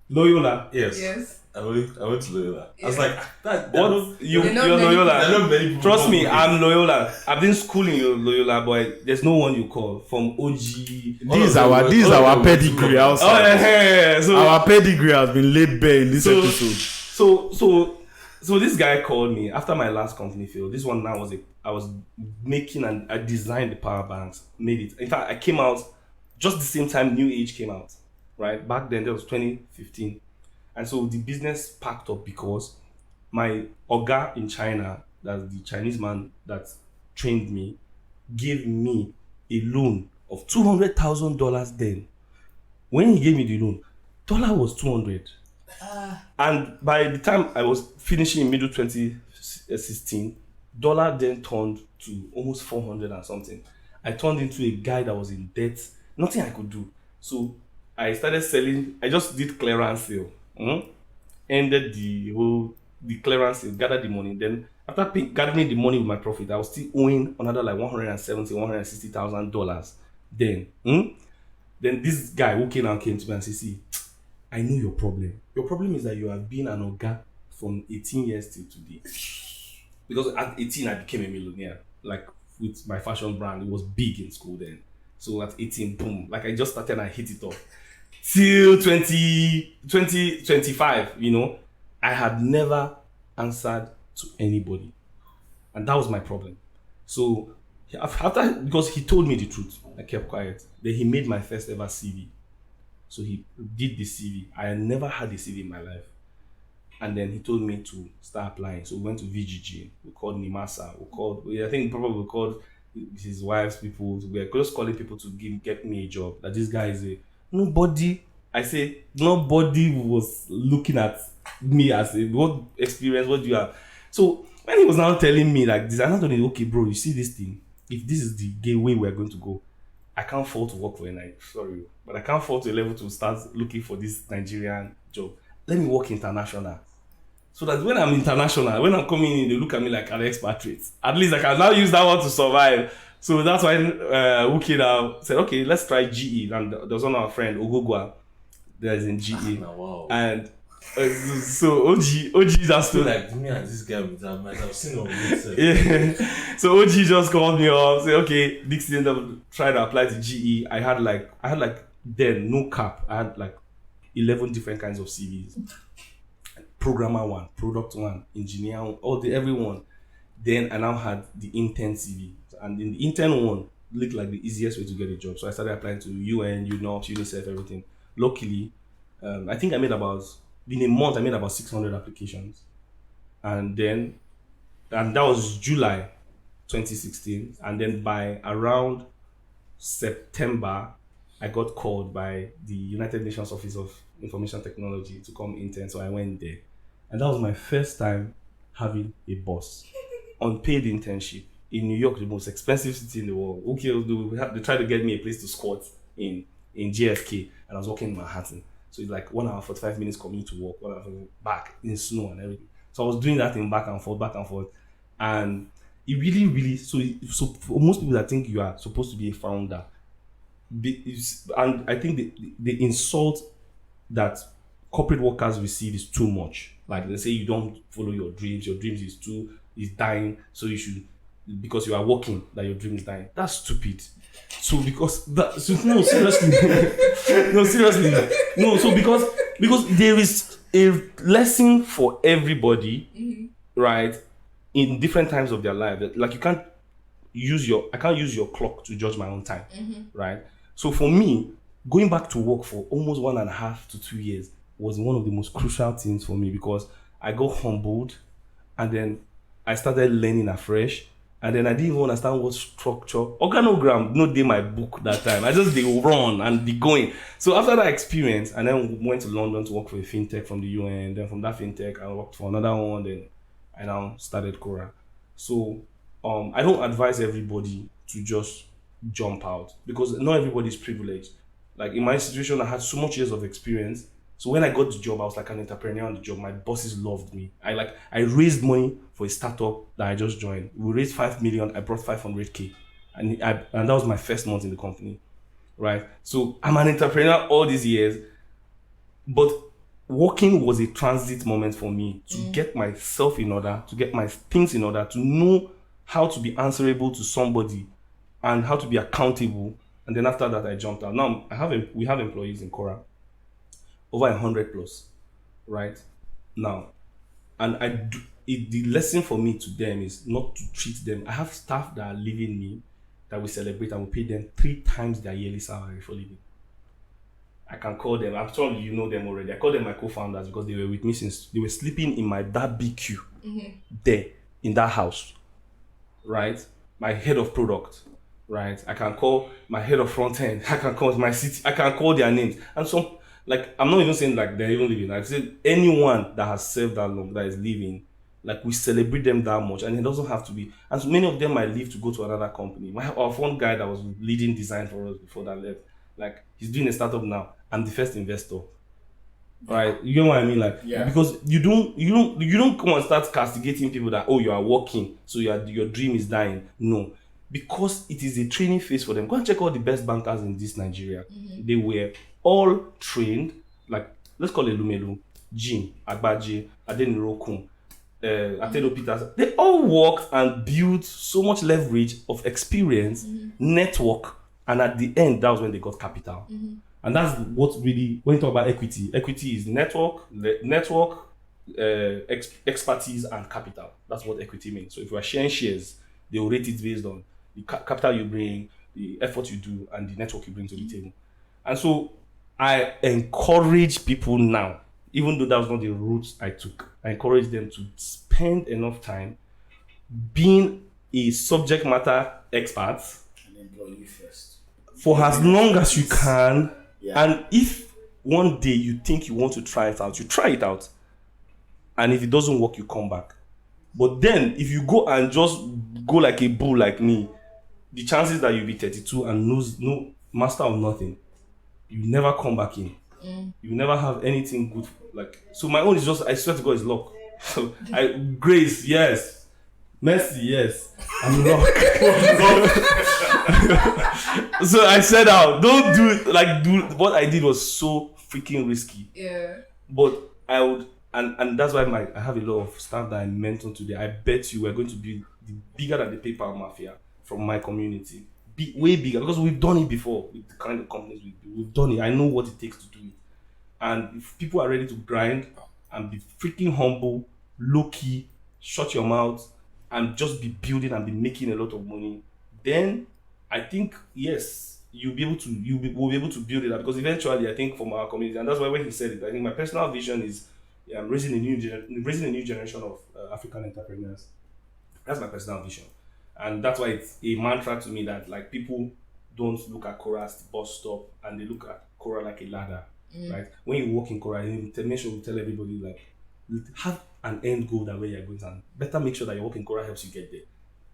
Loyola. Yes. Yes. I went to Loyola. I was Yeah. like, that. What? You're They're not many Loyola. I know many people. Trust me, come I'm Loyola. I've been schooling Loyola, but there's no one you call from OG. This is our pedigree Oh outside. yeah. So Our pedigree has been laid bare in this So- episode. So this guy called me after my last company failed. This one now I was making and I designed the power banks, made it. In fact, I came out just the same time New Age came out, right? Back then, that was 2015. And so the business packed up because my Oga in China, that's the Chinese man that trained me, gave me a loan of $200,000 then. When he gave me the loan, dollar was 200. And by the time I was finishing in middle 2016, dollar then turned to almost 400 and something. I turned into a guy that was in debt, nothing I could do. So I started selling, I just did clearance sale. Ended the clearance sale, gathered the money. Then after gathering the money with my profit, I was still owing another like $160,000. Then this guy who came to me and said, see, I know your problem. Your problem is that you have been an Oga from 18 years till today. Because at 18, I became a millionaire. Like with my fashion brand, it was big in school then. So at 18, boom. Like I just started and I hit it off. Till 2025, I had never answered to anybody. And that was my problem. So because he told me the truth, I kept quiet. Then he made my first ever CV. So he did the CV. I had never had a CV in my life. And then he told me to start applying. So we went to VGG. We called Nimasa. I think probably we called his wife's people. We were just calling people to get me a job. That this guy is nobody was looking at me as what experience, what do you have? So when he was now telling me like this, I'm not telling okay, bro, you see this thing? If this is the gateway we're going to go, I can't afford to work for a night. Sorry, but I can't afford to a level to start looking for this Nigerian job. Let me work international. So that when I'm international, when I'm coming in, they look at me like an expatriate. At least I can now use that one to survive. So that's why Wuki now said, okay, let's try GE. And there was one of our friend, Ogogwa, that is in GE. Wow. And So OG just So told like me and this guy with that might have seen on myself. yeah. So OG just called me up, say, okay, Dickson tried to apply to GE. I had like then no cap. I had like 11 different kinds of CVs. Programmer one, product one, engineer one, everyone. Then I now had the intern CV. And in the intern one looked like the easiest way to get a job. So I started applying to UN, UNOPS, UNICEF, everything. Luckily, I think in a month I made about 600 applications. And that was July 2016. And then by around September, I got called by the United Nations Office of Information Technology to come intern. So I went there. And that was my first time having a boss. Unpaid internship in New York, the most expensive city in the world. Okay, they tried to get me a place to squat in JFK, and I was working in Manhattan. So it's like 1 hour, 45 minutes commute to work, 1 hour back in snow and everything. So I was doing that thing back and forth. And it really, really, so for most people that think you are supposed to be a founder, and I think the insult that corporate workers receive is too much. Like they say you don't follow your dreams is dying, so you should, because you are working, that your dream is dying. That's stupid. So no, seriously. So because there is a lesson for everybody, right? In different times of their life. Like I can't use your clock to judge my own time. Right? So for me, going back to work for almost 1.5 to 2 years was one of the most crucial things for me, because I got humbled, and then I started learning afresh, and then I didn't even understand what structure, organogram, no day my book that time. I just they run and be going. So after that experience, and then went to London to work for a fintech from the UN. Then from that fintech, I worked for another one. Then I now started Kora. So I don't advise everybody to just jump out, because not everybody is privileged. Like in my situation, I had so much years of experience. So when I got the job, I was like an entrepreneur on the job. My bosses loved me. I raised money for a startup that I just joined. We raised 5 million. I brought 500K, and that was my first month in the company, right? So I'm an entrepreneur all these years, but working was a transit moment for me to get myself in order, to get my things in order, to know how to be answerable to somebody and how to be accountable. And then after that, I jumped out. Now we have employees in Kora, over 100 plus, right? Now, and the lesson for me to them is not to treat them. I have staff that are leaving me that we celebrate, and we pay them 3 times their yearly salary for leaving. I can call them. I'm sure you know them already. I call them my co-founders, because they were with me since they were sleeping in that BQ there in that house, right? My head of product, right? I can call my head of front end. I can call my city. I can call their names. And so, like, I'm not even saying like they're even leaving. I've said anyone that has served that long, that is leaving, like, we celebrate them that much, and it doesn't have to be. And so many of them might leave to go to another company. Our one guy that was leading design for us before that left, like, he's doing a startup now. I'm the first investor. Right? You know what I mean? Like, because you don't come and start castigating people that, oh, you are working, so your dream is dying. No. Because it is a training phase for them. Go and check all the best bankers in this Nigeria. They were all trained, like, let's call it Lumelu, Jim, Agbaje, Adenirokun, Atedo Peters. They all worked and built so much leverage of experience, network, and at the end, that was when they got capital. And that's what really, when you talk about equity is expertise, and capital. That's what equity means. So if you are sharing shares, they will rate it based on the capital you bring, the effort you do, and the network you bring to the table. And so I encourage people now, even though that was not the route I took, I encourage them to spend enough time being a subject matter expert, An employee first. for as long as you can. And if one day you think you want to try it out, you try it out. And if it doesn't work, you come back. But then, if you go and just go like a bull like me, the chances that you'll be 32 and no master of nothing, you never come back in. You never have anything good. Like, so my own is just, I swear to God, is luck. So grace, yes. Mercy, yes. And luck. So I said out, don't do it. Like, what I did was so freaking risky. Yeah. But I would, and that's why I have a lot of staff that I mentor today. I bet you we're going to be bigger than the PayPal mafia from my community. Way bigger, because we've done it before with the kind of companies we've done it. I know what it takes to do it. And if people are ready to grind and be freaking humble, low key, shut your mouth, and just be building and be making a lot of money, then I think yes, we'll be able to build it up, because eventually I think from our community, and that's why when he said it, I think my personal vision is raising a new generation of African entrepreneurs. That's my personal vision, and that's why it's a mantra to me that like people don't look at Kora as the bus stop, and they look at Kora like a ladder, right? When you walk in Kora, make sure you tell everybody like have an end goal that way you're going, and better make sure that your walk in Kora helps you get there,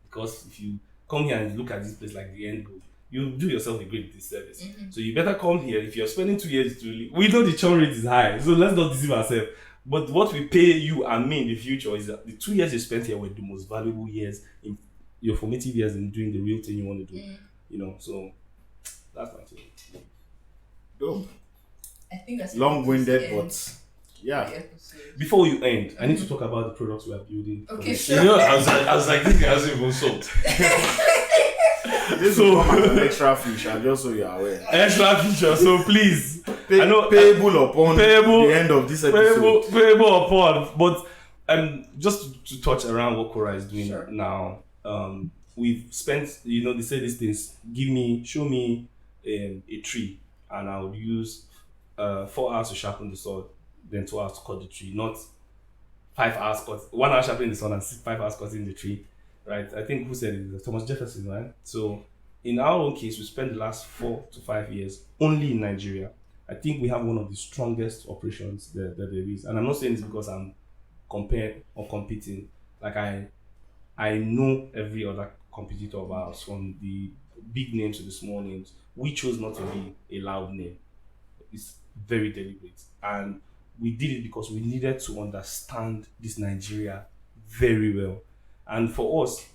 because if you come here and look at this place like the end goal, you do yourself a great disservice. So you better come here. If you're spending 2 years to leave, we know the churn rate is high, so let's not deceive ourselves. But what we pay you and me in the future is that the 2 years you spent here were the most valuable years in your formative years in doing the real thing you want to do. You know, so that's my thing. Dope. I think that's Long-winded, but yeah. Before you end, I need to talk about the products we are building. Okay, sure. You know, I was like, this guy hasn't even sold. This will come as an extra feature, just so you're aware. Extra feature, so please. I know payable upon the end of this episode. Payable upon, but just to touch around what Kora is doing now. We've spent, they say these things. Show me a tree, and I would use 4 hours to sharpen the sword, then 2 hours to cut the tree. Not 5 hours cut, 1 hour sharpening the sword and 5 hours cutting the tree. Right, I think who said it? Thomas Jefferson, right? So, in our own case, we spent the last 4 to 5 years only in Nigeria. I think we have one of the strongest operations that there is, and I'm not saying this because I'm comparing or competing. Like I know every other competitor of ours, from the big names to the small names. We chose not to be a loud name. It's very deliberate, and we did it because we needed to understand this Nigeria very well. And for us,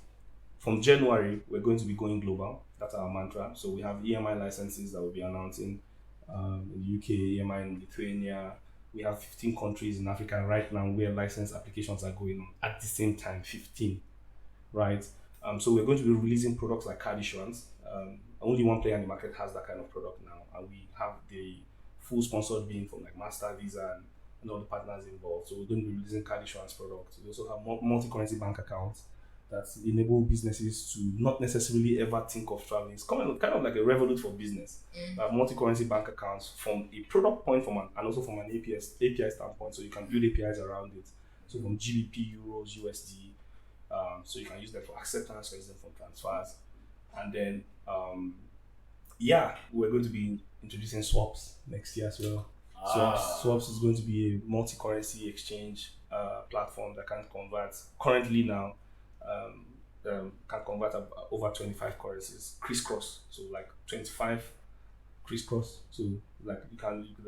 from January, we're going to be going global. That's our mantra. So we have EMI licenses that we'll be announcing in the UK, EMI in Lithuania. We have 15 countries in Africa right now where license applications are going on at the same time, 15, right? So we're going to be releasing products like card issuance. Only one player in the market has that kind of product now. And we have the full sponsored being from like Master, Visa, and all the partners involved. So we're going to be releasing card issuance products. We also have multi-currency bank accounts that enable businesses to not necessarily ever think of traveling. It's kind of like a Revolut for business. Multi-currency bank accounts from a product point and also from an API standpoint, so you can build APIs around it. So from GBP, Euros, USD, so you can use them for acceptance, use them for transfers. And then, we're going to be introducing swaps next year as well. Swaps is going to be a multi-currency exchange platform that can convert currently now can convert over 25 currencies crisscross. So like 25 crisscross. So like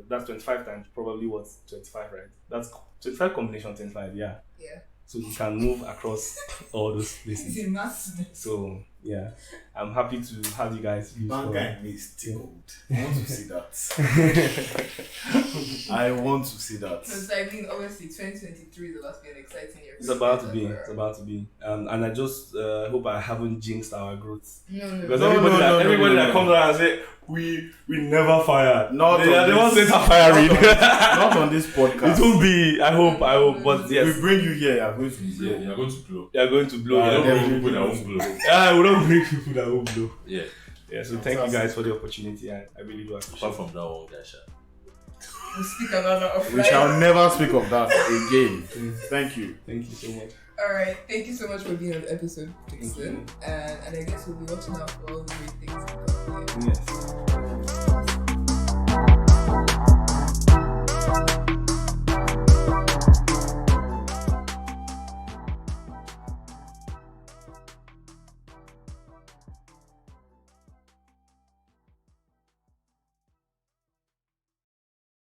that's 25 times probably what's 25, right? That's 25 combination 25, yeah. So you can move across all those places. It's a massive. So yeah, I'm happy to have you guys use. Banker in me is tickled. I want to see that. I want to see that. Because I mean, obviously, 2023 is about to be an exciting year. It's about to be. And I just hope I haven't jinxed our growth. No. Because everybody that comes around and say we never fired. They won't say firing. Not on this podcast. It won't be. I hope. But yes, we bring you here. You're going to blow. You're going to blow. You're going to blow. I don't bring people that won't blow. We don't bring people that won't blow. Yeah. So thank you guys for the opportunity. I really do appreciate it. Apart from that one, guys. We'll speak about that offline. We shall never speak of that again. Thank you. Thank you so much. Alright, thank you so much for being on the episode, Dickson. And I guess we'll be watching out for all the great things to come. Yes.